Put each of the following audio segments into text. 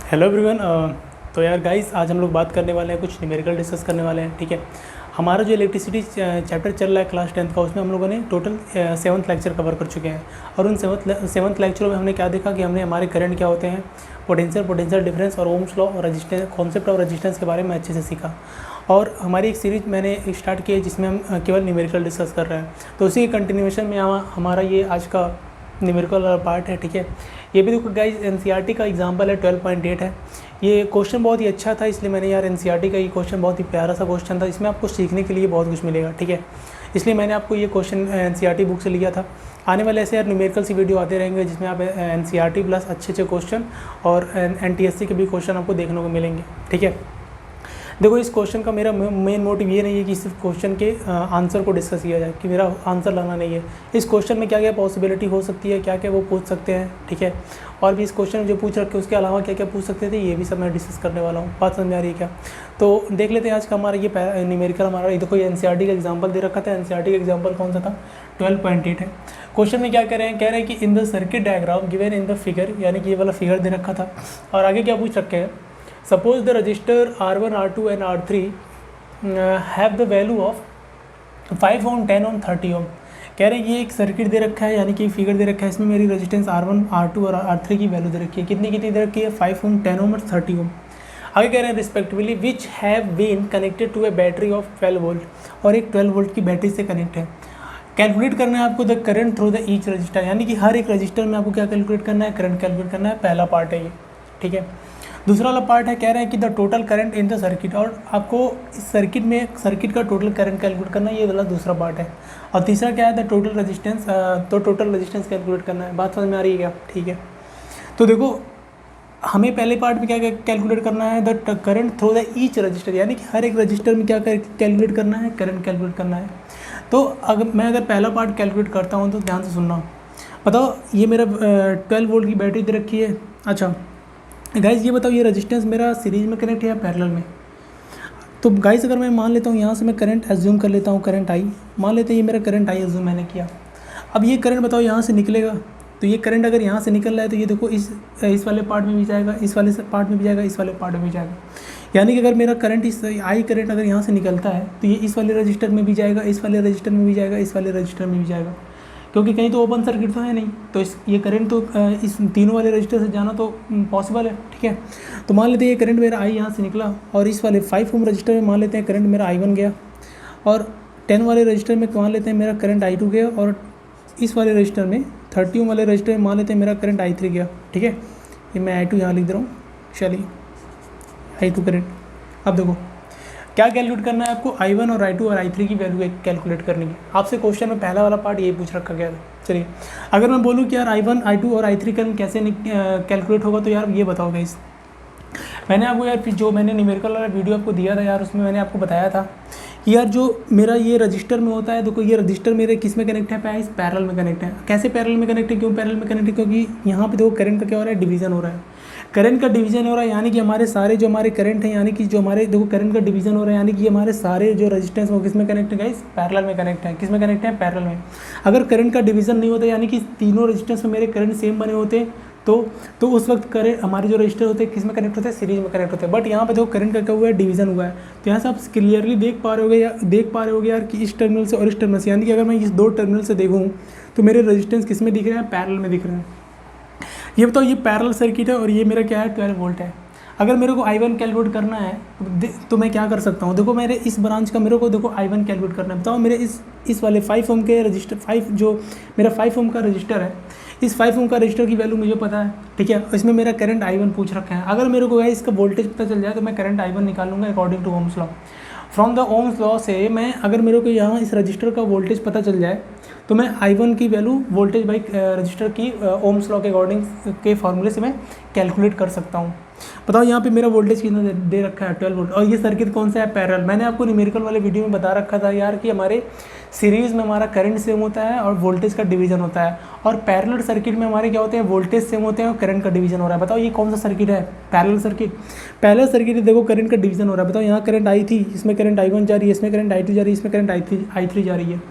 Hello everyone. तो यार guys, आज हम लोग बात करने वाले हैं, कुछ न्यूमेरिकल डिस्कस करने वाले हैं। ठीक है, हमारा जो इलेक्ट्रिसिटी चैप्टर चल रहा है क्लास 10th का, उसमें हम लोगों ने टोटल 7th लेक्चर कवर कर चुके हैं। और उन सेवन्थ लेक्चरों में हमने क्या देखा कि हमने हमारे करंट क्या होते हैं, पोटेंशियल डिफरेंस और ओम्स लॉ और रेजिस्टेंस, कॉन्सेप्ट ऑफ रेजिस्टेंस के बारे में अच्छे से सीखा। और हमारी एक सीरीज मैंने स्टार्ट की है जिसमें हम केवल न्यूमेरिकल डिस्कस कर रहे हैं। तो उसी के कंटिन्यूएशन में हमारा ये आज का न्यूमेरिकल पार्ट है। ठीक है, ये भी देखो गाइस, एनसीईआरटी का एग्जांपल है, 12.8 है। ये क्वेश्चन बहुत ही अच्छा था, इसलिए मैंने यार एनसीईआरटी का ये क्वेश्चन बहुत ही प्यारा सा क्वेश्चन था, इसमें आपको सीखने के लिए बहुत कुछ मिलेगा। ठीक है, इसलिए मैंने आपको ये क्वेश्चन एनसीईआरटी बुक से लिया था। आने वाले ऐसे यार न्यूमेरिकल सी वीडियो आते रहेंगे जिसमें आप एनसीईआरटी प्लस अच्छे क्वेश्चन और एनटीएससी के भी क्वेश्चन आपको देखने को मिलेंगे। ठीक है, देखो इस क्वेश्चन का मेरा मेन मोटिव ये नहीं है कि सिर्फ क्वेश्चन के आंसर को डिस्कस किया जाए, कि मेरा आंसर लाना नहीं है। इस क्वेश्चन में क्या क्या पॉसिबिलिटी हो सकती है, क्या क्या वो पूछ सकते हैं। ठीक है, और भी इस क्वेश्चन में जो पूछ रखे उसके अलावा क्या क्या पूछ सकते थे, ये भी सब मैं डिस्कस करने वाला हूँ। बात समझ में आ रही है क्या? तो देख लेते हैं आज का हमारा ये न्यूमेरिकल। हमारा देखो ये एनसीईआरटी का एग्जाम्पल दे रखा था। एनसीईआरटी का एग्जाम्पल कौन सा था? 12.8 है। क्वेश्चन में क्या कह रहे हैं कि in the circuit diagram given in the figure, यानी कि ये वाला फिगर दे रखा था। और आगे क्या पूछ रखे हैं? Suppose the resistor R1, R2 and R3 have the value of 5 ohm, 10 ohm, 30 ohm। कह रहे हैं ये एक सर्किट दे रखा है, यानी कि फिगर दे रखा है, इसमें मेरी रेजिस्टेंस R1, R2 और R3 की वैल्यू दे रखी है। कितनी दे रखी है? 5 ohm, 10 ohm और 30 ohm। आगे कह रहे हैं respectively which have been connected to a battery of 12 volt, और एक 12 वोल्ट की बैटरी से कनेक्ट है। कैलकुलेट करना है आपको the current through the each resistor, यानी कि हर एक रजिस्टर में आपको क्या कैलकुलेट करना है? करंट कैलकुलेट करना है। पहला पार्ट है ये। ठीक है, दूसरा वाला पार्ट है, कह रहे हैं कि the total current in the circuit, और आपको इस सर्किट का टोटल करंट कैलकुलेट करना है। ये वाला दूसरा पार्ट है। और तीसरा क्या है? द टोटल रेजिस्टेंस, तो टोटल रेजिस्टेंस कैलकुलेट करना है। बात समझ में आ रही है क्या? ठीक है, तो देखो हमें पहले पार्ट में क्या कैलकुलेट करना है? The current through the each resistor, यानी कि हर एक रजिस्टर में क्या कैलकुलेट करना है? करंट कैलकुलेट करना है। तो अगर पहला पार्ट कैलकुलेट करता हूँ तो ध्यान से सुनना। बताओ ये मेरा 12 वोल्ट की बैटरी दे रखी है। अच्छा गाइज़, ये बताओ ये रेजिस्टेंस मेरा सीरीज में कनेक्ट है या पैरेलल में? तो गाइज़ अगर मैं मान लेता हूँ, यहाँ से मैं करंट एज्यूम कर लेता हूँ, करंट आई मान लेते हैं, ये मेरा करंट आई एज्यूम मैंने किया। अब ये करंट बताओ यहाँ से निकलेगा, तो ये करंट अगर यहाँ से निकल रहा है तो ये देखो इस वाले पार्ट में भी जाएगा, इस वाले पार्ट में भी जाएगा, इस वाले पार्ट में भी जाएगा। यानी कि अगर मेरा करंट आई करंट अगर यहाँ से निकलता है तो ये इस वाले रजिस्टर में भी जाएगा, इस वाले रजिस्टर में भी जाएगा, इस वाले रजिस्टर में भी जाएगा, क्योंकि कहीं तो ओपन सर्किट तो है नहीं। तो ये करंट तो इस तीनों वाले रजिस्टर से जाना तो पॉसिबल है। ठीक है, तो मान लेते हैं ये करंट मेरा आई यहाँ से निकला, और इस वाले 5 ओम रजिस्टर में मान लेते हैं करंट मेरा I1 गया, और 10 वाले रजिस्टर में मान लेते हैं मेरा करंट I2 गया, और इस वाले रजिस्टर में 30 ओम वाले रजिस्टर में मान लेते हैं मेरा करंट I3 गया। ठीक है, ये मैं I2 यहाँ लिख दे रहा हूँ। चलिए I2 करंट। अब देखो क्या कैलकुलेट करना है आपको? I1 और I2 और I3 की वैल्यू कैलकुलेट करनी है। आपसे क्वेश्चन में पहला वाला पार्ट ये पूछ रखा गया था। चलिए अगर मैं बोलूँ कि यार I1, I2 और I3 करंट कैसे कैलकुलेट होगा, तो यार ये बताओ गाइस। मैंने आपको यार जो मैंने न्यूमेरिकल वाला वीडियो आपको दिया था यार, उसमें मैंने आपको बताया था कि यार जो मेरा ये रजिस्टर में होता है, देखो ये रजिस्टर मेरे किस में कनेक्ट है? पैरेलल में कनेक्ट है। कैसे पैरेलल में कनेक्ट है? क्यों पैरेलल में कनेक्ट है? क्योंकि यहाँ पे देखो करंट का क्या हो रहा है? डिवीजन हो रहा है। करंट का डिवीजन हो रहा है, यानी कि हमारे सारे जो हमारे करंट हैं, यानी कि जो हमारे देखो करंट का डिवीजन हो रहा है, यानी कि हमारे सारे जो रेजिस्टेंस वो किस में कनेक्ट है गाइस? पैरेलल में कनेक्ट है। किस में कनेक्ट है? पैरेलल में। अगर करंट का डिवीजन नहीं होता, यानी कि तीनों रेजिस्टेंस में मेरे करंट सेम बने होते, तो उस वक्त करंट हमारे जो रजिस्टर होते हैं किस में कनेक्ट होते हैं? सीरीज में कनेक्ट होते हैं। बट यहाँ पे देखो करंट का क्या हुआ है? डिवीजन हुआ है। तो यहाँ से आप क्लियरली देख पा रहे होगे यार कि इस टर्मिनल से और इस टर्मिनल से, यानी कि अगर मैं इस दो टर्मिनल से देखूँ तो मेरे रेजिस्टेंस किस में दिख रहे हैं? पैरेलल में दिख रहे हैं। ये बताओ ये पैरेलल सर्किट है और ये मेरा क्या है? 12 वोल्ट है। अगर मेरे को I1 कैलकुलेट करना है तो मैं क्या कर सकता हूँ? देखो मेरे इस ब्रांच का मेरे को देखो I1 कैलकुलेट करना है। बताओ मेरे इस वाले 5 ओम के रजिस्टर, 5 जो मेरा 5 ओम का रजिस्टर है, इस 5 ओम का रजिस्टर की वैल्यू मुझे पता है। ठीक है, इसमें मेरा करंट I1 पूछ रखा है। अगर मेरे को इसका वोल्टेज पता चल जाए तो मैं करंट I1 निकालूंगा according to Ohm's law. From the Ohm's law से मैं, अगर मेरे को यहाँ इस रजिस्टर का वोल्टेज पता चल जाए तो मैं I1 की वैल्यू वोल्टेज बाई रजिस्टर की ओम्स लॉ के अकॉर्डिंग के फॉर्मूले से मैं कैलकुलेट कर सकता हूँ। बताओ यहाँ पे मेरा वोल्टेज कितना दे रखा है? 12 वोल्ट। और ये सर्किट कौन सा है? पैरेलल। मैंने आपको न्यूमेरिकल वाले वीडियो में बता रखा था यार कि हमारे सीरीज़ में हमारा करंट सेम होता है और वोल्टेज का डिवीजन होता है, और पैरेलल सर्किट में हमारे क्या होते हैं? वोल्टेज सेम होते हैं और करंट का डिवीजन हो रहा है। बताओ ये कौन सा सर्किट है? Parallel circuit. पैरेलल सर्किट देखो करंट का डिवीजन हो रहा है। बताओ यहाँ करंट आई थी, इसमें करंट I1 जा रही है, इसमें करंट I2 जा रही है, इसमें करंट I3 जा रही है।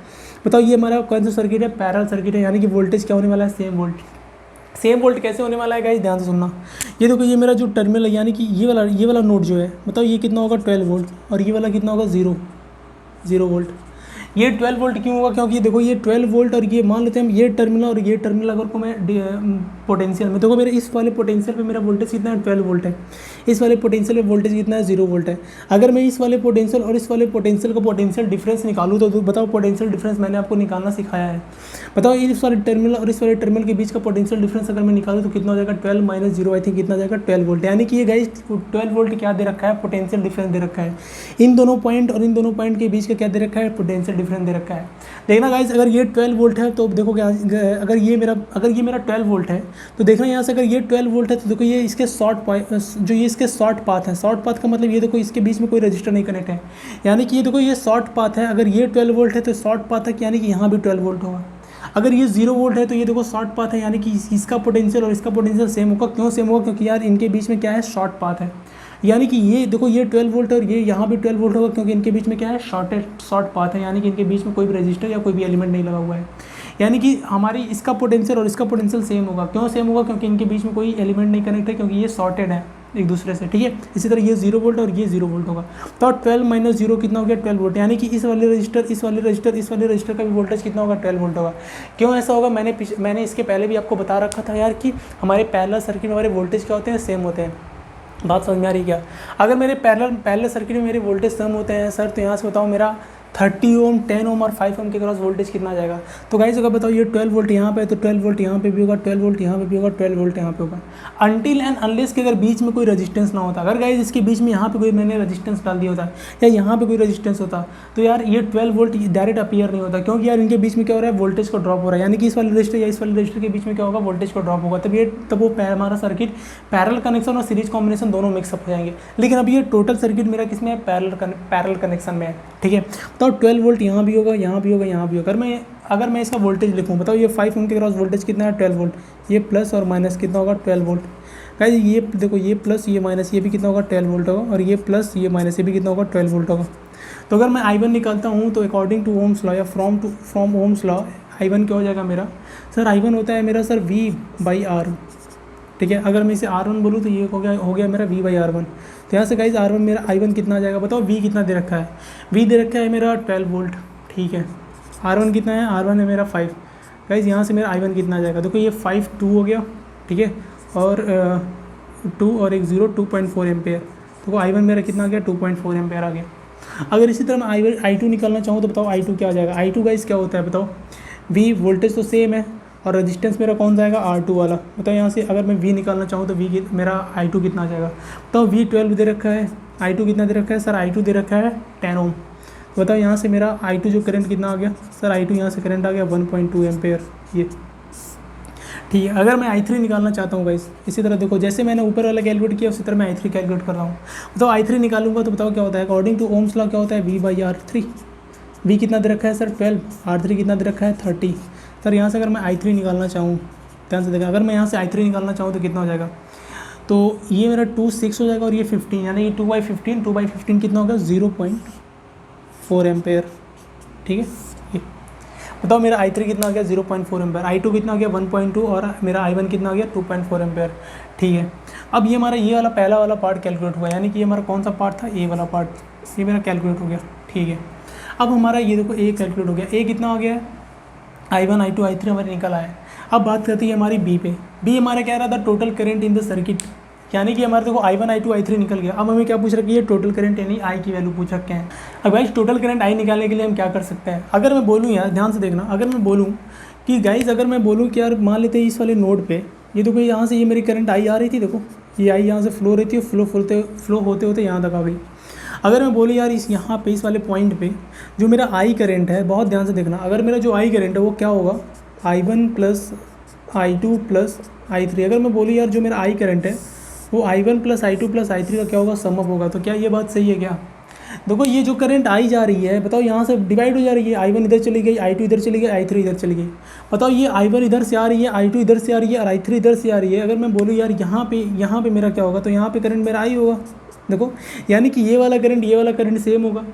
बताओ ये हमारा कौन सा सर्किट है? पैरेलल सर्किट है, यानी कि वोल्टेज क्या होने वाला है? सेम वोल्ट कैसे होने वाला है गाइस, ध्यान से सुनना। ये देखो, ये मेरा जो टर्मिनल है, यानी कि ये वाला नोड जो है, बताओ ये कितना होगा 12 वोल्ट, और ये वाला कितना होगा 0 वोल्ट। ये 12 वोल्ट क्यों होगा, क्योंकि देखो ये 12 वोल्ट और ये मान लेते हैं हम ये टर्मिनल और ये टर्मिनल अगर को मैं पोटेंशियल में, देखो मेरे इस वाले पोटेंशियल पे मेरा वोल्टेज कितना है 12 वोल्ट है, इस वाले पोटेंशियल पे वोल्टेज कितना है 0 वोल्ट है। अगर मैं इस वाले पोटेंशियल और इस वाले पोटेंशियल का पोटेंशियल डिफरेंस निकालूँ तो बताओ, पोटेंशियल डिफरेंस मैंने आपको निकालना सिखाया है, बताओ इस वाले टर्मिनल और इस वाले टर्मिनल के बीच का पोटेंशियल डिफरेंस अगर मैं निकालूँ तो कितना हो जाएगा 12 माइनस 0, आई थिंक कितना हो जाएगा 12 वोल्ट। यानी कि ये गाइस 12 वोल्ट क्या दे रखा है, पोटेंशियल डिफरेंस दे रखा है। इन दोनों पॉइंट और इन दोनों पॉइंट के बीच का क्या दे रखा है, पोटेंशियल डिफरेंस दे रखा है। देखना गाइस, अगर ये 12 वोल्ट है तो देखो क्या, अगर ये मेरा 12 वोल्ट है तो देखना यहाँ से, अगर ये 12 वोल्ट है तो देखो ये इसके शॉर्ट पॉइंट, जो ये इसके शॉर्ट पाथ है, शॉर्ट पाथ का मतलब ये देखो इसके बीच में कोई रजिस्टर नहीं कनेक्ट है, यानी कि ये देखो ये शॉर्ट पाथ है। अगर ये 12 वोल्ट है तो शॉर्ट पाथ है, यानी कि यहाँ भी 12 वोल्ट होगा। अगर ये 0 वोल्ट है तो ये देखो शॉर्ट पाथ है, यानी कि इसका पोटेंशियल और इसका पोटेंशियल सेम होगा। क्यों सेम होगा, क्योंकि यार इनके बीच में क्या है, शॉर्ट पाथ है। यानी कि ये देखो ये 12 वोल्ट और ये यहाँ भी 12 वोल्ट होगा, क्योंकि इनके बीच में क्या है, शॉर्ट पाथ है, यानी कि इनके बीच में कोई भी रजिस्टर या कोई भी एलिमेंट नहीं लगा हुआ है। यानी कि हमारी इसका पोटेंशियल और इसका पोटेंशियल सेम होगा। क्यों सेम होगा, क्योंकि इनके बीच में कोई एलिमेंट नहीं कनेक्ट है, क्योंकि ये शॉर्टेड है एक दूसरे से, ठीक है। इसी तरह ये 0 वोल्ट और ये 0 वोल्ट होगा। तो 12 माइनस 0 कितना हो गया, 12 वोल्ट। यानी कि इस वाले रजिस्टर, इस वाले रजिस्टर, इस वाले रजिस्टर का भी वोल्टेज कितना होगा, 12 वोल्ट होगा। क्यों ऐसा होगा, मैंने इसके पहले भी आपको बता रखा था यार कि हमारे पैरेलल सर्किट में हमारे वोल्टेज क्या होते हैं, सेम होते हैं। बात समझ में आ रही क्या। अगर मेरे पैरेलल सर्किट में मेरे वोल्टेज सेम होते हैं सर, तो यहाँ से बताओ मेरा 30 ओम, 10 ओम और 5 ओम के क्रॉस वोल्टेज कितना आ जाएगा। तो गाइस अगर बताओ ये 12 वोल्ट यहाँ पे है तो 12 वोल्ट यहाँ पे भी होगा, 12 वोल्ट यहाँ पे भी होगा, 12 वोल्ट यहाँ पे होगा। अनटिल एंड अनलेस के अगर बीच में कोई रेजिस्टेंस ना होता, अगर गाइस इसके बीच में यहाँ पे कोई मैंने रेजिस्टेंस डाल दिया होता या यहाँ पे कोई रेजिस्टेंस होता तो यार ये 12 वोल्ट डायरेक्ट अपीयर नहीं होता, क्योंकि यार इनके बीच में क्या हो रहा है, वोल्टेज को ड्रॉप हो रहा है। यानी कि इस वाले रजिस्टर या इस वाले रजिस्टर के बीच में क्या होगा, वोल्टेज को ड्रॉप होगा। तब वो हमारा सर्किट पैरेलल कनेक्शन और सीरीज कॉम्बिनेशन दोनों मिक्सअप हो जाएंगे। लेकिन अभी ये टोटल सर्किट मेरा किसमें है, पैरेलल कनेक्शन में है, ठीक है। तो 12 वोल्ट यहाँ भी होगा, यहाँ भी होगा, यहाँ भी होगा। अगर मैं इसका वोल्टेज लिखूँ, बताओ ये 5 ओम के क्रॉस वोल्टेज कितना है, 12 वोल्ट। ये प्लस और माइनस कितना होगा, 12 वोल्ट। गाइस ये देखो, ये प्लस ये माइनस ये भी कितना होगा, 12 वोल्ट होगा, और ये प्लस ये माइनस ये भी कितना होगा, 12 वोल्ट होगा। तो अगर मैं I1 निकालता हूँ तो अकॉर्डिंग टू ओम्स लॉ या फ्रॉम ओम्स लॉ I1 क्या हो जाएगा मेरा, सर I1 होता है मेरा सर V/R, ठीक है। अगर मैं इसे R1 बोलूँ तो ये हो गया मेरा V/R1। तो यहाँ से गाइस R1 मेरा I1 कितना आ जाएगा, बताओ V कितना दे रखा है, V दे रखा है मेरा 12 वोल्ट, ठीक है। R1 कितना है, R1 है मेरा 5। गाइस यहाँ से मेरा I1 कितना आ जाएगा, देखो ये 5 2 हो गया, ठीक है, और 2 और एक 0 2.4 एम्पेयर। तो I1 मेरा कितना आ गया, 2.4 एम्पेयर आ गया। अगर इसी तरह मैं I2 निकालना चाहूँ तो बताओ I2 क्या आ जाएगा। I2 गाइस क्या होता है बताओ, V वोल्टेज तो सेम है और रेजिस्टेंस मेरा कौन सा आएगा, R2 वाला। बताओ यहाँ से अगर मैं V निकालना चाहूँ तो मेरा I2 कितना आ जाएगा। बताओ V12 दे रखा है, I2 कितना दे रखा है सर, I2 दे रखा है 10 ओम। बताओ यहाँ से मेरा I2 जो करंट कितना आ गया सर, I2 यहाँ से करंट आ गया 1.2 एम्पेयर, ये ठीक है। अगर मैं I3 निकालना चाहता हूँ गाइस, इसी तरह देखो जैसे मैंने ऊपर वाला कैलकुलेट किया उसी तरह मैं I3 कैलकुलेट कर रहा हूँ। बताओ I3 निकालूंगा तो बताओ क्या होता है, अकॉर्डिंग टू ओम्स लॉ क्या होता है, V/R3। V कितना दे रखा है सर 12, R3 कितना दे रखा है 30। सर यहाँ से अगर मैं I3 निकालना चाहूँ, ध्यान से देखा, अगर मैं यहाँ से I3 निकालना चाहूँ तो कितना हो जाएगा, तो ये मेरा 2 6 हो जाएगा और ये 15, यानी कि 2/15 कितना होगा, 0.4 एम्पेयर, ठीक है। ये बताओ मेरा I3 कितना आ गया, 0.4 एम्पेयर, I2 कितना आ गया 1.2 और मेरा I1 कितना आ गया 2.4 एम्पेयर, ठीक है। अब ये हमारा ये वाला पहला वाला पार्ट कैलकुलेट हुआ, यानी कि ये हमारा कौन सा पार्ट था, ए वाला पार्ट, ये मेरा कैलकुलेट हो गया, ठीक है। अब हमारा ये देखो ए कैलकुलेट हो गया, ए कितना हो गया है, I1 I2 I3 हमारे निकल आया। अब बात करते हैं हमारी बी पे। बी हमारा क्या रहा था, total current in the circuit, यानी कि हमारे देखो I1 I2 I3 निकल गया। अब हमें क्या पूछ रखी है, टोटल करंट यानी I की वैल्यू पूछ रखे हैं। अब गाइस टोटल करंट I निकालने के लिए हम क्या कर सकते हैं, अगर मैं बोलूँ यार ध्यान से देखना, अगर मैं बोलूँ कि गाइस अगर मैं बोलूँ कि यार मान लेते हैं इस वाले नोड पे ये देखो यहाँ से ये मेरी करंट I आ रही थी, देखो ये I यहाँ से फ्लो रही थी, फ्लो होते होते यहाँ तक आ गई। अगर मैं बोलूँ यार इस यहाँ पे इस वाले पॉइंट पे जो मेरा I करंट है, बहुत ध्यान से देखना, अगर मेरा जो I करंट है वो क्या होगा, I1 plus I2 plus I3। अगर मैं बोलूँ यार जो मेरा I करंट है वो I1 plus I2 plus I3 का क्या होगा, सम अप होगा। तो क्या ये बात सही है क्या, देखो ये जो करंट I जा रही है बताओ यहाँ से डिवाइड हो जा रही है, I1 इधर चली गई, I2 इधर चली गई, I3 इधर चली गई। बताओ ये I1 इधर से आ रही है, I2 इधर से आ रही है और I3 इधर से आ रही है। अगर मैं बोलूँ यार यहाँ पे मेरा क्या होगा, तो यहाँ पे करंट मेरा I होगा, देखो, यानी कि ये वाला करंट सेम होगा।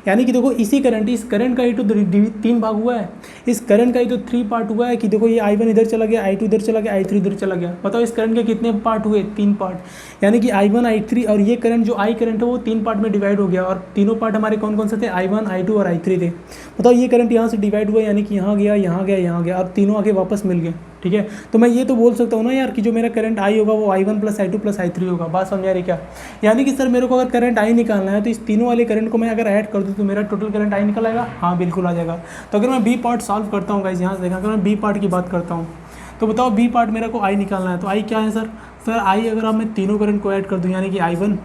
यानी कि देखो इसी करंट, इस करंट का ही तो 3 भाग हुआ है, इस करंट का ही तो 3 पार्ट हुआ है कि देखो ये I1 इधर चला गया, I2 इधर चला गया, I3 इधर चला गया। बताओ इस करंट के कितने पार्ट हुए? 3 पार्ट। यानी कि I1 I3 और ये करंट जो I करंट है वो 3 पार्ट में डिवाइड हो गया, और तीनों पार्ट हमारे कौन कौन से थे? I1 I2 और I3 थे। बताओ ये करंट यहाँ से डिवाइड हुआ, यानी कि यहाँ गया, यहाँ गया, यहाँ गया, और तीनों आगे वापस मिल गए। ठीक है, तो मैं ये तो बोल सकता हूँ ना यार कि जो मेरा करंट I होगा वो I1 plus I2 plus I3 होगा। बात समझ आ रही क्या? यानी कि सर मेरे को अगर करंट I निकालना है तो इस तीनों वाले करंट को मैं अगर ऐड कर दूँ तो मेरा टोटल करंट I निकल आएगा। हाँ बिल्कुल आ जाएगा। तो अगर मैं बी पार्ट सॉल्व करता हूँ गाइस, यहाँ से देखा, अगर मैं बी पार्ट की बात करता हूँ तो बताओ बी पार्ट मेरे को I निकालना है, तो I क्या है सर? सर I अगर मैं तीनों करंट को ऐड कर दूँ, यानी कि I1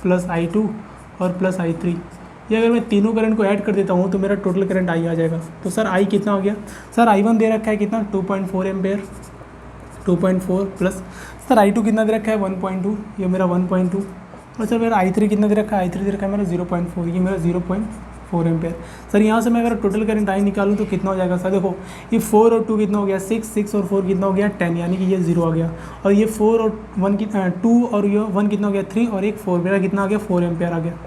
प्लस I2 और प्लस I3, ये अगर मैं तीनों करंट को ऐड कर देता हूँ तो मेरा टोटल करंट I आ जाएगा। तो सर I कितना हो गया? सर I1 दे रखा है कितना? 2.4 एम्पेयर, 2.4 प्लस सर I2 कितना दे रखा है? 1.2, ये मेरा 1.2, और सर मेरा I3 कितना दे रखा है? I3 दे रखा है मेरा 0.4, ये मेरा 0.4 एम्पेयर। सर यहाँ से मैं अगर टोटल करंट I निकालूँ तो कितना हो जाएगा? सर देखो ये 4 और 2 कितना हो गया? 6 और 4 कितना हो गया? 10, यानी कि ये 0 आ गया। और ये 4 और 1 की 2 और ये 1 कितना हो गया? 3 और एक 4, मेरा कितना आ गया? 4 एम्पेयर आ गया।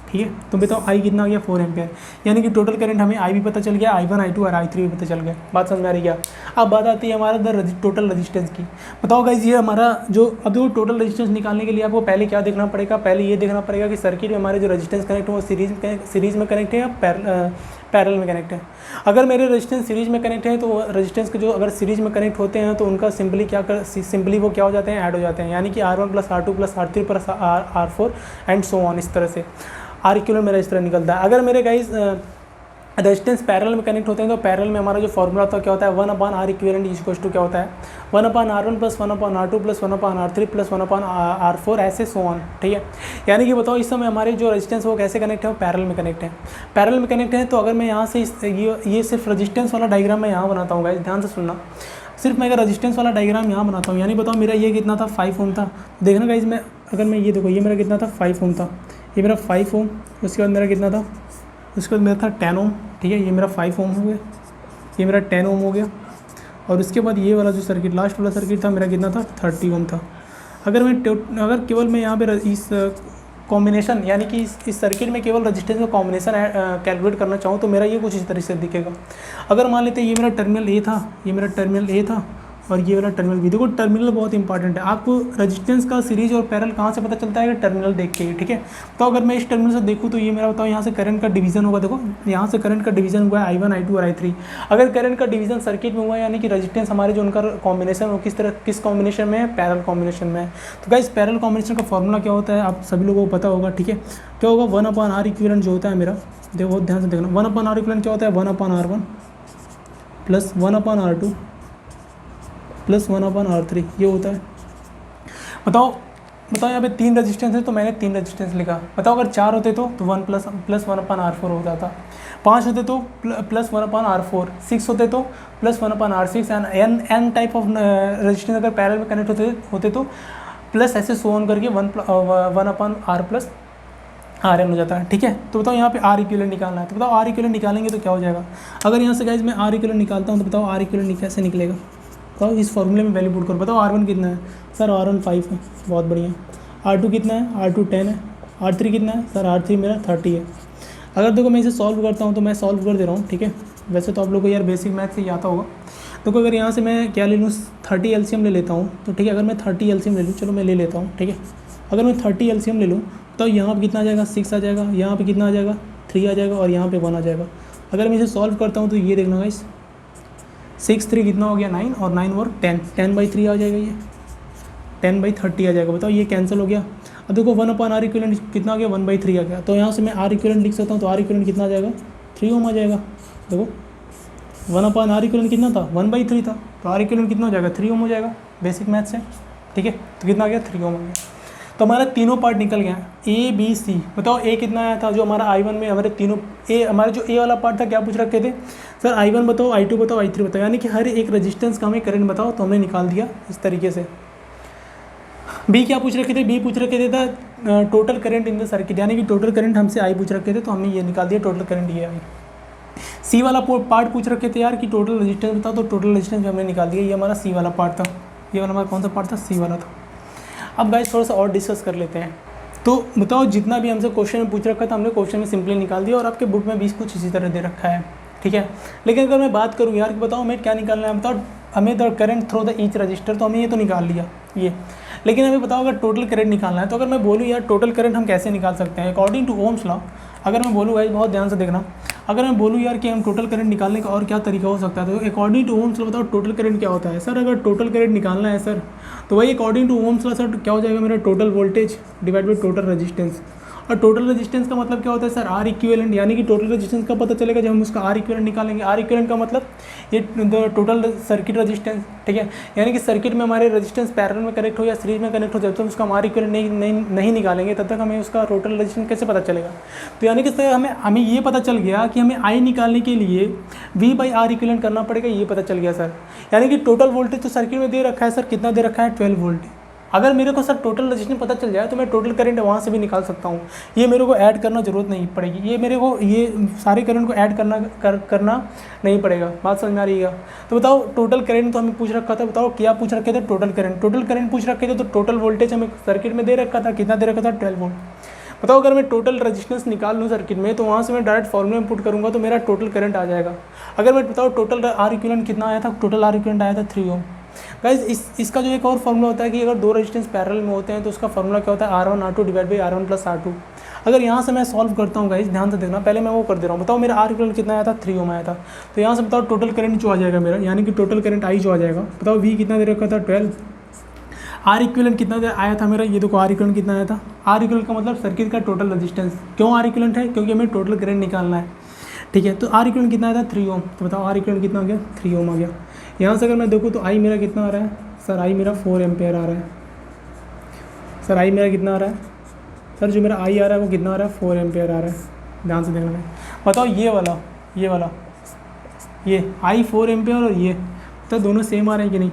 ठीक है, तो बताओ I कितना आ गया? 4 एम्पेयर। यानी कि टोटल करंट हमें I भी पता चल गया, I1 I2 और I3 भी पता चल गया। बात समझ में आ रही क्या? अब बात आती है हमारा टोटल रजिस्टेंस की। बताओ गाइज ये हमारा जो अब वो टोटल रजिस्टेंस निकालने के लिए आपको पहले क्या देखना पड़ेगा? पहले ये देखना पड़ेगा कि सर्किट में हमारे जो रजिस्टेंस कनेक्ट है वो सीरीज में कनेक्ट है या पैरेलल में कनेक्ट है। अगर मेरे रजिस्टेंस सीरीज में कनेक्ट है तो रजिस्टेंस के जो अगर सीरीज में कनेक्ट होते हैं तो उनका सिंपली वो क्या हो जाते हैं? ऐड हो जाते हैं, यानी कि R1 plus R2 plus R3 plus R4 and so on, इस तरह से R इक्विवेलेंट मेरा इस तरह निकलता है। अगर मेरे गाइस रेजिस्टेंस पैरेलल में कनेक्ट होते हैं तो पैरेलल में हमारा जो फॉर्मूला होता है क्या होता है? 1/R इक्विवेलेंट इक्वल्स टू क्या होता है? 1/R1 plus 1/R2 plus 1/R3 plus 1/R4 ऐसे सो ऑन। ठीक है, यानी कि बताओ इस समय हमारे जो रेजिस्टेंस वो कैसे कनेक्ट है? वो पैरेलल में कनेक्ट है। पैरेलल में कनेक्ट है तो अगर मैं यहाँ से ये सिर्फ रजिस्टेंस वाला डायग्राम मैं यहाँ बनाता हूँ गाइस, ध्यान से सुनना। सिर्फ मैं अगर रजिस्टेंस वाला डायग्राम यहाँ बनाता हूँ, यानी बताओ मेरा ये कितना था? 5 ओम था। देखना गाइस, मैं अगर मैं ये देखो, ये मेरा कितना था? 5 ओम था। ये मेरा 5 ओम, उसके बाद मेरा कितना था? उसके बाद मेरा था 10 ओम। ठीक है, ये मेरा 5 ओम हो गया, ये मेरा 10 ओम हो गया, और उसके बाद ये वाला जो सर्किट लास्ट वाला सर्किट था मेरा कितना था? 30 ओम था। अगर केवल मैं यहाँ पे इस कॉम्बिनेशन, यानी कि इस सर्किट में केवल रजिस्टेंस का कॉम्बिनेशन कैलकुलेट करना चाहूँ तो मेरा ये कुछ इस तरह से दिखेगा। अगर मान लेते हैं ये मेरा टर्मिनल ए था, ये मेरा टर्मिनल ए था, और ये वाला टर्मिनल भी। देखो टर्मिनल बहुत इंपॉर्टेंट है, आपको रजिस्टेंस का सीरीज और पैरेलल कहाँ से पता चलता है? टर्मिनल देख के ही। ठीक है, तो अगर मैं इस टर्मिनल से देखूँ तो ये मेरा बताओ यहाँ से करंट का डिवीजन होगा। देखो यहाँ से करंट का डिवीजन हुआ है I1 I2 और I3। अगर करंट का डिवीजन सर्किट में हुआ है, यानी कि रजिस्टेंस हमारे जो उनका कॉम्बिनेशन वो किस कॉम्बिनेशन में है? पैरेलल कॉम्बिनेशन में है। तो गाइस पैरेलल कॉम्बिनेशन का फॉर्मूला क्या होता है आप सभी लोगों को पता होगा। ठीक है, क्या होगा? 1/R इक्विवेलेंट जो होता है मेरा, देखो बहुत ध्यान से देखना, 1/R इक्विवेलेंट क्या होता है? 1/R1 plus 1/R2 plus 1/R3 ये होता है। बताओ यहाँ पे 3 रजिस्टेंस है तो मैंने 3 रजिस्टेंस लिखा। बताओ अगर 4 होते तो 1 प्लस 1/R4 हो जाता, 5 होते तो प्लस 1/R4, 6 होते तो plus 1/R6 and n type of resistance अगर पैरेलल में कनेक्ट होते तो प्लस ऐसे सो ऑन करके 1/R प्लस RN हो जाता है। ठीक है, तो बताओ यहाँ पे R इक्विवेलेंट निकालना है, तो बताओ R इक्विवेलेंट निकालेंगे तो क्या हो जाएगा? अगर यहाँ से गाइज मैं R इक्विवेलेंट निकालता हूँ तो बताओ R इक्विवेलेंट कैसे निकलेगा? बताओ इस फॉर्मूले में वैल्यू पुट करो। बताओ R1 कितना है? सर R1 5 है, बहुत बढ़िया। R2 कितना है? R2 10 है। R3 कितना है? सर R3 मेरा 30 है। अगर देखो मैं इसे सॉल्व करता हूँ तो मैं सॉल्व कर दे रहा हूँ। ठीक है, वैसे तो आप लोगों को यार बेसिक मैथ से ही आता होगा। देखो अगर यहाँ से मैं क्या ले लूँ? 30 LCM ले लेता हूँ, तो ठीक है, अगर मैं 30 LCM ले लूँ, चलो मैं ले लेता हूँ। ठीक है, अगर मैं 30 LCM ले लूँ तो यहाँ पर कितना आ जाएगा? 6 आ जाएगा, यहाँ पर कितना आ जाएगा? 3 आ जाएगा, और यहाँ पर 1 आ जाएगा। अगर मैं इसे सॉल्व करता हूँ तो ये देखना गाइस, 6 3 कितना हो गया? 9, और 9 और 10/3 आ जाएगा, ये 10/30 आ जाएगा। बताओ ये कैंसिल हो गया। अब देखो 1/R इक्विवेलेंट कितना आ गया? 1/3 आ गया। तो यहाँ से मैं R इक्विवेलेंट लिख सकता हूँ, तो R इक्विवेलेंट कितना आ जाएगा? 3 ओम आ जाएगा। देखो 1/R इक्विवेलेंट कितना था? 1/3 था, तो R इक्विवेलेंट कितना हो जाएगा? 3 ओम हो जाएगा बेसिक मैथ से। ठीक है, तो कितना आ गया? 3 ओम आ गया। तो हमारा तीनों पार्ट निकल गया, A B C। बताओ A कितना आया था? जो हमारा I1 में हमारे तीनों हमारे जो A वाला पार्ट था क्या पूछ रखे थे? सर I1 बताओ, I2 बताओ, I3 बताओ, यानी कि हर एक रजिस्टेंस का हमें करंट बताओ, तो हमने निकाल दिया इस तरीके से। B क्या पूछ रखे थे? B पूछ रखे थे था total current in the circuit, यानी कि टोटल करंट हमसे I पूछ रखे थे, तो हमने ये निकाल दिया टोटल करंट ये आई। C वाला पार्ट पूछ रखे थे यार कि टोटल रजिस्टेंस बताओ, तो टोटल रजिस्टेंस हमने निकाल दिया, ये हमारा C वाला पार्ट था। ये वाला हमारा कौन सा पार्ट था? C वाला था। अब गाइस थोड़ा सा और डिस्कस कर लेते हैं। तो बताओ, जितना भी हमसे क्वेश्चन में पूछ रखा था हमने क्वेश्चन में सिंपली निकाल दिया और आपके बुक में भी कुछ इसी तरह दे रखा है, ठीक है। लेकिन अगर मैं बात करूँ यार कि बताओ हमें क्या निकालना है, बताओ हमें the current through the each resistor, तो हमें ये तो निकाल लिया ये। लेकिन हमें बताओ अगर टोटल करंट निकालना है, तो अगर मैं बोलूँ यार टोटल करंट हम कैसे निकाल सकते हैं अकॉर्डिंग टू ओम्स लॉ। अगर मैं बोलूँ भाई बहुत ध्यान से देखना, अगर मैं बोलूँ यार कि हम टोटल करंट निकालने का और क्या तरीका हो सकता है, तो अकॉर्डिंग टू ओम्स लॉ बताओ टोटल करंट क्या होता है सर। अगर टोटल करंट निकालना है सर, तो भाई according to Ohm's law sir क्या हो जाएगा मेरा, total voltage divide by total resistance. और टोटल रेजिस्टेंस का मतलब क्या होता है सर, आर इक्विवेलेंट, यानी कि टोटल रेजिस्टेंस का पता चलेगा जब हम उसका आर इक्विवेलेंट निकालेंगे। आर इक्विवेलेंट का मतलब ये टोटल सर्किट रेजिस्टेंस, ठीक है। यानी कि सर्किट में हमारे रेजिस्टेंस पैरेलल में कनेक्ट हो या सीरीज में कनेक्ट हो, जब तक उसका हम आर इक्विवेलेंट नहीं निकालेंगे तब तक हमें उसका टोटल रेजिस्टेंस कैसे पता चलेगा। तो यानी कि सर हमें ये पता चल गया कि हमें आई निकालने के लिए वी बाई आर इक्विवेलेंट करना पड़ेगा, ये पता चल गया सर। यानी कि टोटल वोल्टेज तो सर्किट में दे रखा है सर, कितना दे रखा है 12 वोल्ट। अगर मेरे को सर टोटल रेजिस्टेंस पता चल जाए तो मैं टोटल करंट वहाँ से भी निकाल सकता हूँ, ये मेरे को ऐड करना जरूरत नहीं पड़ेगी, ये मेरे को ये सारे करंट को ऐड करना नहीं पड़ेगा। बात समझ में आ रही है। तो बताओ टोटल करंट तो हमें पूछ रखा था, बताओ क्या पूछ रखे थे, टोटल करंट पूछ रखे थे। तो टोटल वोल्टेज हमें सर्किट में दे रखा था, कितना दे रखा था 12 वोल्ट। बताओ अगर मैं टोटल रेजिस्टेंस निकाल लूँ सर्किट में, तो वहाँ से मैं डायरेक्ट फॉर्मूला में पुट करूँगा तो मेरा टोटल करंट आ जाएगा। अगर मैं बताओ टोटल आर इक्विवेलेंट कितना आया था, टोटल आर इक्विवेलेंट आया था 3 ओम। गाइस इसका जो एक और फॉर्मूला होता है कि अगर दो रेजिस्टेंस पैरेलल में होते हैं तो उसका फॉर्मूला क्या होता है, R1 R2 divide by R1 plus R2। अगर यहाँ से मैं सॉल्व करता हूँ गाइस, ध्यान से देखना, पहले मैं वो कर दे रहा हूँ। बताओ मेरा आर इक्विवेलेंट कितना आया था, 3 ओम आया था। तो यहाँ से बताओ टोटल करंट जो आ जाएगा मेरा, यानी कि टोटल करंट आई जो आ जाएगा। बताओ वी कितना दे रखा था 12, आर इक्विवेलेंट कितना आया था मेरा, ये देखो आर इक्विवेलेंट कितना आया था। आर इक्विवेलेंट का मतलब सर्किट का टोटल रेजिस्टेंस। क्यों आर इक्विवेलेंट है, क्योंकि हमें टोटल करंट निकालना है, ठीक है। तो आर इक्विवेलेंट कितना आया था 3 ओम। तो बताओ आर इक्विवेलेंट कितना आ गया, 3 ओम आ गया। यहाँ से अगर मैं देखूँ तो आई मेरा कितना आ रहा है सर, आई मेरा 4 एम्पेयर आ रहा है सर। आई मेरा कितना आ रहा है सर, जो मेरा आई आ रहा है वो कितना आ रहा है, 4 एम्पेयर आ रहा है। ध्यान से देखना है। बताओ ये वाला ये आई 4 एम्पेयर और ये तो दोनों सेम आ रहे हैं कि नहीं,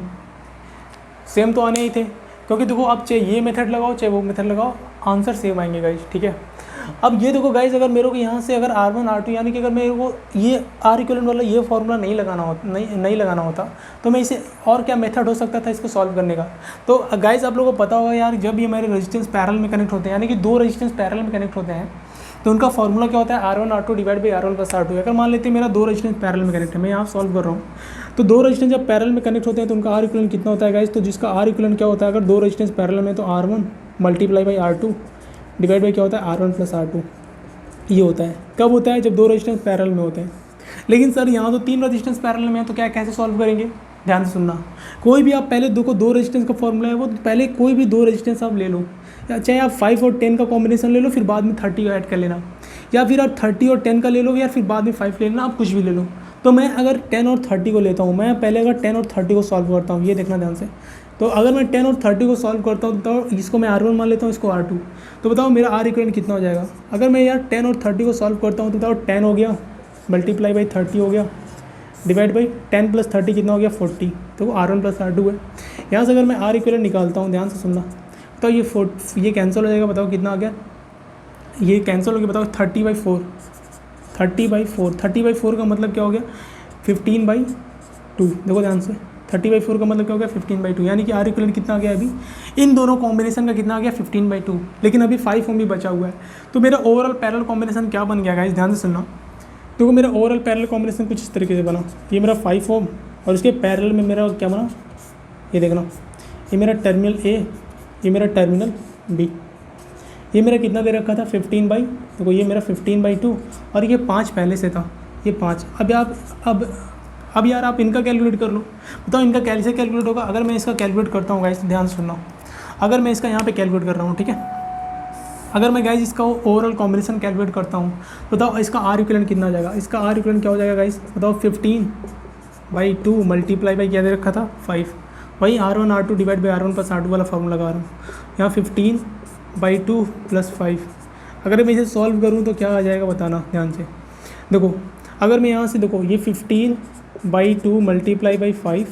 सेम तो आने ही थे, क्योंकि देखो आप चाहे ये मेथड लगाओ चाहे वो मेथड लगाओ आंसर सेम आएंगे गाइज, ठीक है। अब ये देखो गाइज, अगर मेरे को यहाँ से अगर R1 R2 यानी कि अगर मेरे को ये आर इक्विवेलेंट वाला ये फॉर्मूला नहीं लगाना होता तो मैं इसे और क्या मेथड हो सकता था इसको सॉल्व करने का। तो गाइज आप लोगों को पता होगा यार, जब ये हमारे रेजिस्टेंस पैरेलल में कनेक्ट होते हैं, यानी कि दो रेजिस्टेंस पैरेलल में कनेक्ट होते हैं, तो उनका फॉर्मूला क्या होता है, R1 R2 divide by R1 plus R2। अगर मान लेते हैं मेरा दो रेजिस्टेंस पैरेलल में कनेक्ट है, मैं यहाँ सॉल्व कर रहा हूँ, तो दो रेजिस्टेंस जब पैरेलल में कनेक्ट होते हैं तो उनका आर इक्विवेलेंट कितना होता है गाइज। तो जिसका आर इक्विवेलेंट क्या होता है, अगर दो रेजिस्टेंस पैरेलल में तो R1 multiply by R2 divide by क्या होता है R1 प्लस R2। ये होता है कब होता है, जब दो रेजिस्टेंस पैरेलल में होते हैं। लेकिन सर यहाँ तो तीन रेजिस्टेंस पैरेलल में है, तो क्या कैसे सॉल्व करेंगे, ध्यान से सुनना। कोई भी आप पहले देखो दो रेजिस्टेंस का फॉर्मूला है वो, पहले कोई भी दो रेजिस्टेंस आप ले लो, या चाहे आप 5 और 10 का कॉम्बिनेशन ले लो, फिर बाद में 30 ऐड कर लेना, या फिर आप 30 और 10 का ले लो, या फिर बाद में 5 ले लेना, आप कुछ भी ले लो। तो मैं अगर 10 और 30 को लेता हूँ, मैं पहले अगर 10 और 30 को सॉल्व करता हूँ, ये देखना ध्यान से। तो अगर मैं 10 और 30 को सॉल्व करता हूँ तो इसको मैं R1 मान लेता हूँ, इसको R2। तो बताओ मेरा आर इक्विवेलेंट कितना हो जाएगा। अगर मैं यार 10 और 30 को सॉल्व करता हूँ तो बताओ 10 हो गया मल्टीप्लाई बाई 30 हो गया डिवाइड बाई 10 प्लस 30 कितना हो गया 40। तो वो R1 प्लस R2 है। यहाँ से अगर मैं आर इक्विवेलेंट निकालता हूँ, ध्यान से सुनना, तो ये कैंसिल हो जाएगा। बताओ कितना आ गया, ये कैंसिल हो गया। बताओ 30/4 30/4 का मतलब क्या हो गया 15/2। देखो ध्यान से, 30/4 का मतलब क्या हो गया 15/2, यानी कि आर इक्विवेलेंट कितना आ गया अभी, इन दोनों कॉम्बिनेशन का कितना आ गया 15/2। लेकिन अभी 5 ओम भी बचा हुआ है। तो मेरा ओवरऑल पैरेलल कॉम्बिनेशन क्या बन गया गाइस, ध्यान से सुनना। देखो मेरा ओवरऑल पैरेलल कॉम्बिनेशन कुछ इस तरीके से बना, ये मेरा 5 ओम और इसके पैरेलल में मेरा क्या बना, ये देखना, ये मेरा टर्मिनल ए, ये मेरा टर्मिनल बी। ये मेरा कितना दे रखा था 15 देखो ये मेरा 15/2 और ये 5 पहले से था, ये 5। अब यार आप इनका कैलकुलेट कर लो। बताओ इनका कैसे कैलकुलेट होगा। अगर मैं इसका कैलकुलेट करता हूँ गाइस, ध्यान से सुनना, अगर मैं इसका यहाँ पे कैलकुलेट कर रहा हूँ, ठीक है, अगर मैं गाइस इसका ओवरऑल कॉम्बिनेशन कैलकुलेट करता हूँ, बताओ इसका आर इक्विवेलेंट कितना आ जाएगा। इसका आर इक्विवेलेंट क्या हो जाएगा गाइस, बताओ 15/2 मल्टीप्लाई बाई क्या दे रखा था 5। वही R1 R2 divide by R1 plus R2 वाला फॉर्मूला लगा रहा हूँ। यहाँ 15/2 प्लस 5। अगर मैं इसे सॉल्व करूँ तो क्या आ जाएगा बताना ध्यान से। देखो अगर मैं यहाँ से देखो ये 15/2 मल्टीप्लाई बाई 5,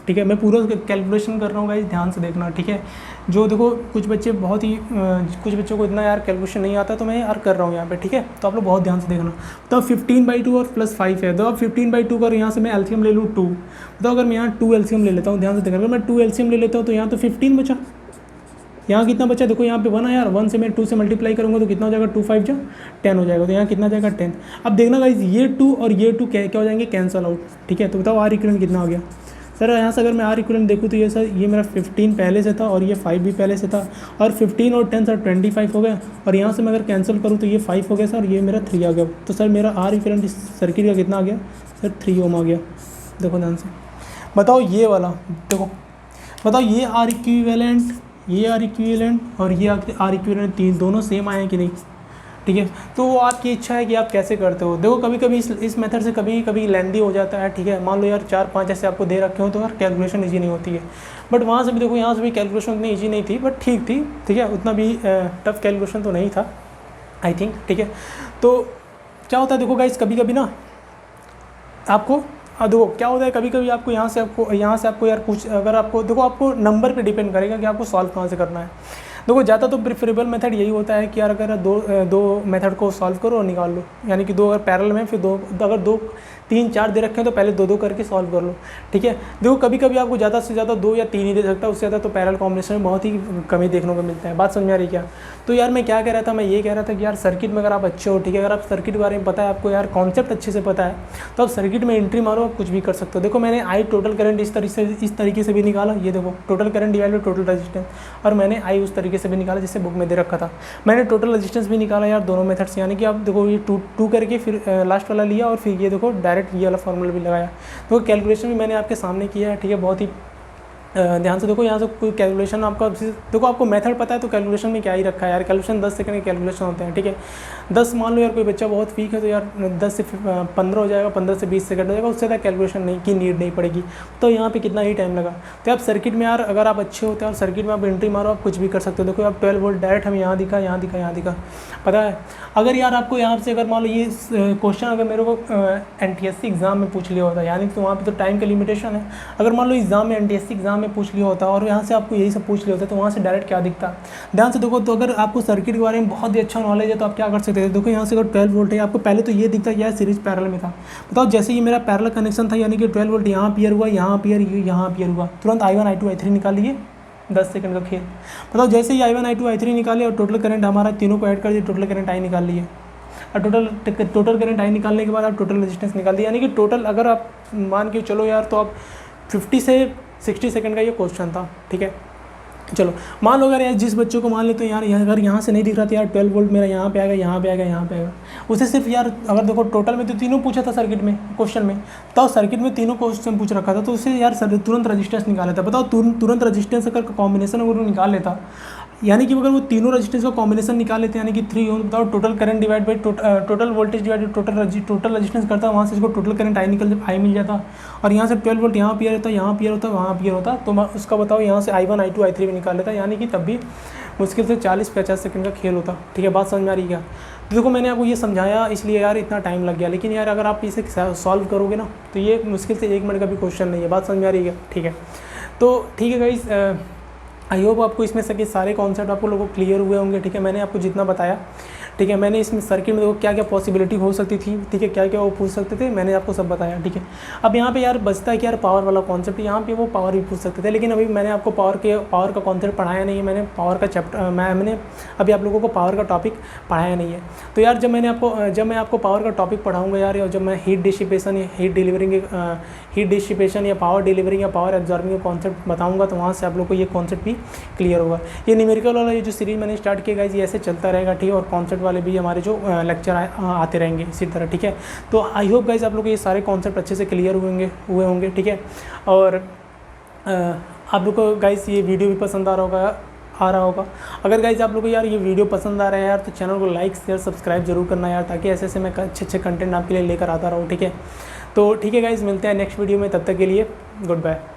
ठीक है, मैं पूरा कैलकुलेशन कर रहा हूँ गाइस, ध्यान से देखना, ठीक है। जो देखो कुछ कुछ बच्चों को इतना यार कैलकुलेशन नहीं आता, तो मैं यार कर रहा हूँ यहाँ पे, ठीक है। तो आप लोग बहुत ध्यान से देखना। तो 15/2 और प्लस 5 है, तो अब 15/2 का यहाँ से मैं एलसीएम ले लूँ 2। तो अगर मैं यहाँ 2 एलसीएम ले लेता हूँ, ध्यान से देखना, अगर मैं 2 एलसीएम ले लेता हूँ तो यहाँ तो 15 बचा, यहाँ कितना बचा, देखो यहाँ पे 1 है यार, 1 से मैं 2 से मल्टीप्लाई करूँगा तो कितना हो जाएगा, 2 5 जा 10 हो जाएगा, तो यहाँ कितना जाएगा 10। अब देखना गाइस ये 2 और ये 2 क्या हो जाएंगे, कैंसल आउट, ठीक है। तो बताओ आर इक्विवेलेंट कितना हो गया सर। यहाँ से अगर मैं आर इक्विवेलेंट देखूँ तो ये सर ये मेरा 15 पहले से था और ये 5 भी पहले से था, और 15 और 10 सर 25 हो गया, और यहाँ से मैं अगर कैंसिल करूँ तो ये 5 हो गया सर, ये मेरा 3 आ गया। तो सर मेरा आर इक्विवेलेंट इस सर्किट का कितना आ गया सर, 3 ओम आ गया। देखो ध्यान से बताओ, ये वाला देखो, बताओ ये आर इक्विवेलेंट, ये आर इक्विवेलेंट और ये आर इक्विवेलेंट, तीन दोनों सेम आए हैं कि नहीं, ठीक है। तो वो आपकी इच्छा है कि आप कैसे करते हो। देखो कभी कभी इस मेथड से कभी कभी लेंदी हो जाता है, ठीक है। मान लो यार 4-5 ऐसे आपको दे रखे हो तो यार कैलकुलेशन ईजी नहीं होती है, बट वहाँ से भी देखो, यहाँ से भी कैलकुलेशन उतनी ईजी नहीं थी, बट ठीक थी, ठीक है। उतना भी टफ कैलकुलेशन तो नहीं था आई थिंक, ठीक है। तो क्या होता है देखो गाइस, कभी कभी ना आपको देखो क्या होता है, कभी कभी आपको यहाँ से आपको यार कुछ, अगर आपको देखो, आपको नंबर पे डिपेंड करेगा कि आपको सॉल्व कहाँ से करना है। देखो ज़्यादा तो प्रेफरेबल मेथड यही होता है कि यार अगर दो मेथड को सॉल्व करो और निकाल लो, यानी कि दो अगर पैरेलल में, फिर अगर 2 3 4 दे रखे हैं तो पहले 2 करके सॉल्व कर लो, ठीक है। देखो कभी कभी आपको ज़्यादा से ज़्यादा 2 या 3 ही दे सकता है, उससे ज़्यादा तो पैरेलल कॉम्बिनेशन में बहुत ही कमी देखने को मिलता है। बात समझ में आ रही क्या। तो यार मैं क्या कह रहा था, मैं ये कह रहा था कि यार सर्किट में अगर आप अच्छे हो, ठीक है, अगर आप सर्किट के बारे में पता है, आपको यार कॉन्सेप्ट अच्छे से पता है, तो आप सर्किट में एंट्री मारो, आप कुछ भी कर सकते हो। देखो मैंने आई टोटल करंट इस तरीके से भी निकाला, ये देखो total current divide by total resistance, और मैंने आई उस तरीके से भी निकाला जिससे बुक में दे रखा था। मैंने टोटल रेजिस्टेंस भी निकाला यार, दोनों मेथड से, यानी कि आप देखो ये 2 करके फिर लास्ट वाला लिया, और फिर ये देखो डायरेक्ट ये वाला फॉर्मूला भी लगाया। तो कैलकुलेशन भी मैंने आपके सामने किया है, ठीक है। बहुत ही ध्यान से देखो, यहाँ से कोई कैलकुलेशन आपका देखो, आपको मेथड पता है तो कैलकुलेशन में क्या ही रखा है यार। कैलकुलेशन 10 सेकंड के कैलकुलेशन होते हैं, ठीक है। 10 मान लो यार कोई बच्चा बहुत वीक है तो यार 10 से 15 हो जाएगा, 15 से 20 सेकंड हो जाएगा, उससे ज़्यादा कैलकुलेशन नहीं की नीड नहीं पड़ेगी। तो यहाँ पे कितना ही टाइम लगा। तो आप सर्किट में यार अगर आप अच्छे होते हैं और सर्किट में आप एंट्री मारो, आप कुछ भी कर सकते हो। देखो आप 12 वोल्ट डायरेक्ट हमें यहाँ दिखा, यहाँ दिखा, यहाँ दिखा, पता है। अगर यार आपको यहाँ से अगर मान लो ये क्वेश्चन अगर मेरे को NTSC एग्जाम में पूछ लिया होता, यानी तो वहाँ पे तो टाइम का लिमिटेशन है। अगर मान लो एग्जाम में NTSC एग्जाम में पूछ लिया होता और यहाँ से आपको यही सब पूछ लिया होता, तो वहाँ से डायरेक्ट क्या दिखता। ध्यान से देखो, तो अगर आपको सर्किट के बारे में बहुत ही अच्छा नॉलेज है तो आप क्या कर सकते थे। देखो यहाँ से अगर 12 वोल्ट है, आपको पहले तो ये दिखता है यार सीरीज पैरेलल में था। बताओ जैसे ये मेरा पैरेलल कनेक्शन था, यानी कि 12 वोल्ट यहाँ अपीयर हुआ, यहाँ अपीयर, यहाँ अपीयर हुआ, तुरंत I1 I2 I3 निकाल लिए, 10 सेकंड का खेल। बताओ जैसे ही I1 I2 I3 निकाले और टोटल करंट हमारा तीनों को ऐड कर दिए, टोटल करंट I निकाल लिए, और टोटल करंट I निकालने के बाद आप टोटल रेजिस्टेंस निकाल दिए। यानी कि टोटल अगर आप मान के चलो यार, तो आप 50 से 60 सेकंड का ये क्वेश्चन था, ठीक है। चलो मान लो अगर यार जिस बच्चों को मान ले तो यार अगर यहाँ से नहीं दिख रहा था यार 12 वोल्ट मेरा यहाँ पे आएगा, यहाँ पे आएगा, यहाँ पे आएगा, उसे सिर्फ यार अगर देखो टोटल में तो तीनों पूछा था सर्किट में क्वेश्चन में, तो सर्किट में तीनों क्वेश्चन पूछ रखा था, तो उसे यार तुरंत रजिस्टेंस निकाल लेता। बताओ तुरंत रजिस्टेंस अगर कॉम्बिनेशन अगर वो निकाल लेता, यानी कि अगर वो तीनों रजिस्टेंस का कॉम्बिनेशन निकाल लेते हैं, यानी कि 3 ओम, बताओ total current divide by total voltage divide total resistance करता, वहाँ से इसको टोटल करंट आई मिल जाता, और यहाँ से 12 वोल्ट यहाँ पियर होता, यहाँ पियर होता, वहाँ पियर होता, तो उसका बताओ यहाँ से I1 I2 I3 भी निकाल लेता, यानी कि तब भी मुश्किल से 40-50 सेकंड का खेल होता, ठीक है। बात समझ में आ रही क्या। तो देखो मैंने आपको ये समझाया इसलिए यार इतना टाइम लग गया, लेकिन यार अगर आप इसे सॉल्व करोगे ना तो ये मुश्किल से 1 मिनट का भी क्वेश्चन नहीं है। बात समझ में आ रही है, ठीक है। तो ठीक है गाइस, आई होप आपको इसमें से सारे कॉन्सेप्ट आपको लोगों को क्लियर हुए होंगे, ठीक है। मैंने आपको जितना बताया, ठीक है, मैंने इसमें सर्किट में देखो क्या क्या पॉसिबिलिटी हो सकती थी, ठीक है, क्या क्या वो पूछ सकते थे, मैंने आपको सब बताया, ठीक है। अब यहाँ पे यार बचता है कि यार पावर वाला कॉन्सेप्ट, यहाँ पे वो पावर भी पूछ सकते थे, लेकिन अभी मैंने आपको पावर का कॉन्सेप्ट पढ़ाया नहीं है, मैंने पावर का चैप्टर मैंने अभी आप लोगों को पावर का टॉपिक पढ़ाया नहीं है। तो यार जब मैं आपको पावर का टॉपिक पढ़ाऊँगा यार, और जब मैं हीट डिसिपेशन या पावर डिलीवरिंग या पावर एब्जॉर्बिंग का कॉन्सेप्ट बताऊँगा, तो वहाँ से आप लोग को ये कॉन्सेप्ट भी क्लियर होगा। ये न्यूमेरिकल वाला ये जो सीरीज मैंने स्टार्ट किया गाइस, ये ऐसे चलता रहेगा, ठीक है, और कॉन्सेप्ट वाले भी हमारे जो लेक्चर आते रहेंगे इसी तरह, ठीक है। तो आई होप गाइस आप लोग ये सारे कॉन्सेप्ट अच्छे से क्लियर हुए होंगे, ठीक है। और आप लोग को गाइस ये वीडियो भी पसंद आ रहा होगा। अगर गाइस आप लोग को यार ये वीडियो पसंद आ रहा है यार, तो चैनल को लाइक शेयर सब्सक्राइब जरूर करना यार, ताकि ऐसे मैं अच्छे कंटेंट आपके लिए लेकर आता रहूँ, ठीक है। तो ठीक है गाइस, मिलते हैं नेक्स्ट वीडियो में, तब तक के लिए गुड बाय।